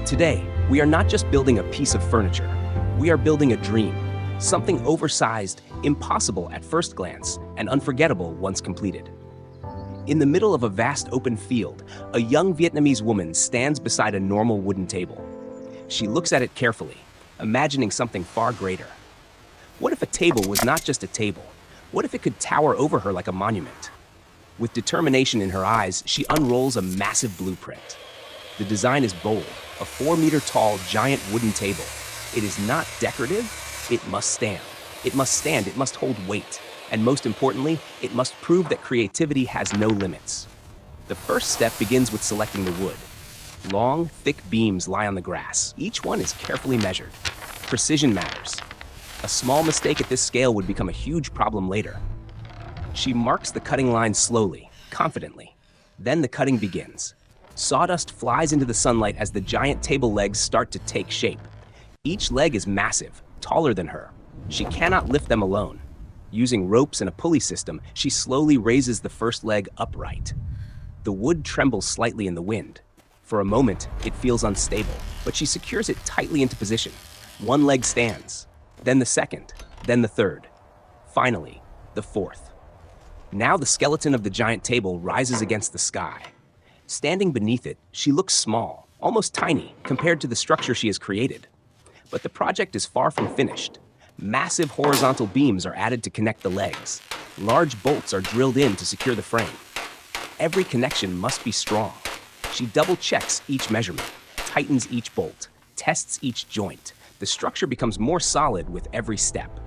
Today, we are not just building a piece of furniture. We are building a dream, something oversized, impossible at first glance, and unforgettable once completed. In the middle of a vast open field, a young Vietnamese woman stands beside a normal wooden table. She looks at it carefully, imagining something far greater. What if a table was not just a table? What if it could tower over her like a monument? With determination in her eyes, she unrolls a massive blueprint. The design is bold, a 4-meter-tall giant wooden table. It is not decorative, it must stand. It must stand, it must hold weight. And most importantly, it must prove that creativity has no limits. The first step begins with selecting the wood. Long, thick beams lie on the grass. Each one is carefully measured. Precision matters. A small mistake at this scale would become a huge problem later. She marks the cutting line slowly, confidently. Then the cutting begins. Sawdust flies into the sunlight as the giant table legs start to take shape. Each leg is massive, taller than her. She cannot lift them alone. Using ropes and a pulley system, she slowly raises the first leg upright. The wood trembles slightly in the wind. For a moment, it feels unstable, but she secures it tightly into position. One leg stands, then the second, then the third. Finally, the fourth. Now the skeleton of the giant table rises against the sky. Standing beneath it, she looks small, almost tiny, compared to the structure she has created. But the project is far from finished. Massive horizontal beams are added to connect the legs. Large bolts are drilled in to secure the frame. Every connection must be strong. She double-checks each measurement, tightens each bolt, tests each joint. The structure becomes more solid with every step.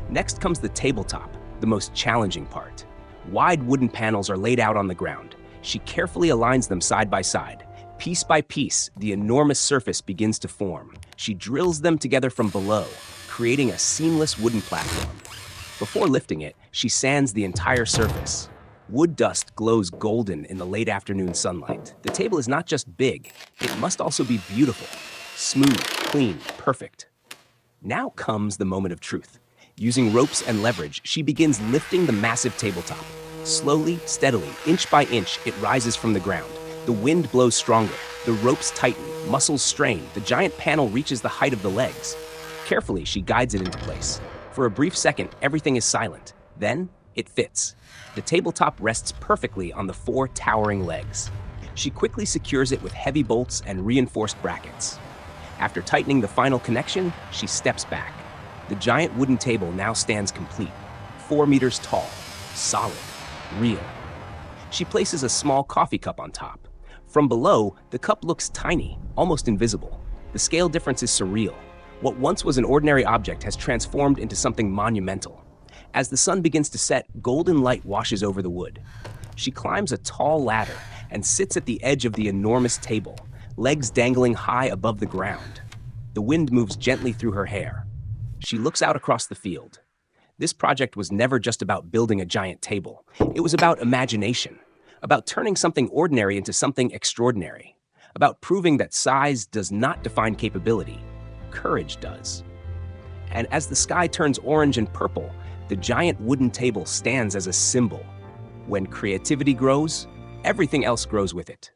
Next comes the tabletop, the most challenging part. Wide wooden panels are laid out on the ground. She carefully aligns them side by side. Piece by piece, the enormous surface begins to form. She drills them together from below, creating a seamless wooden platform. Before lifting it, she sands the entire surface. Wood dust glows golden in the late afternoon sunlight. The table is not just big, it must also be beautiful. Smooth, clean, perfect. Now comes the moment of truth. Using ropes and leverage, she begins lifting the massive tabletop. Slowly, steadily, inch by inch, it rises from the ground. The wind blows stronger. The ropes tighten, muscles strain. The giant panel reaches the height of the legs. Carefully, she guides it into place. For a brief second, everything is silent. Then, it fits. The tabletop rests perfectly on the 4 towering legs. She quickly secures it with heavy bolts and reinforced brackets. After tightening the final connection, she steps back. The giant wooden table now stands complete, 4 meters tall, solid, real. She places a small coffee cup on top. From below, the cup looks tiny, almost invisible. The scale difference is surreal. What once was an ordinary object has transformed into something monumental. As the sun begins to set, golden light washes over the wood. She climbs a tall ladder and sits at the edge of the enormous table, legs dangling high above the ground. The wind moves gently through her hair. She looks out across the field. This project was never just about building a giant table. It was about imagination, about turning something ordinary into something extraordinary, about proving that size does not define capability. Courage does. And as the sky turns orange and purple, the giant wooden table stands as a symbol. When creativity grows, everything else grows with it.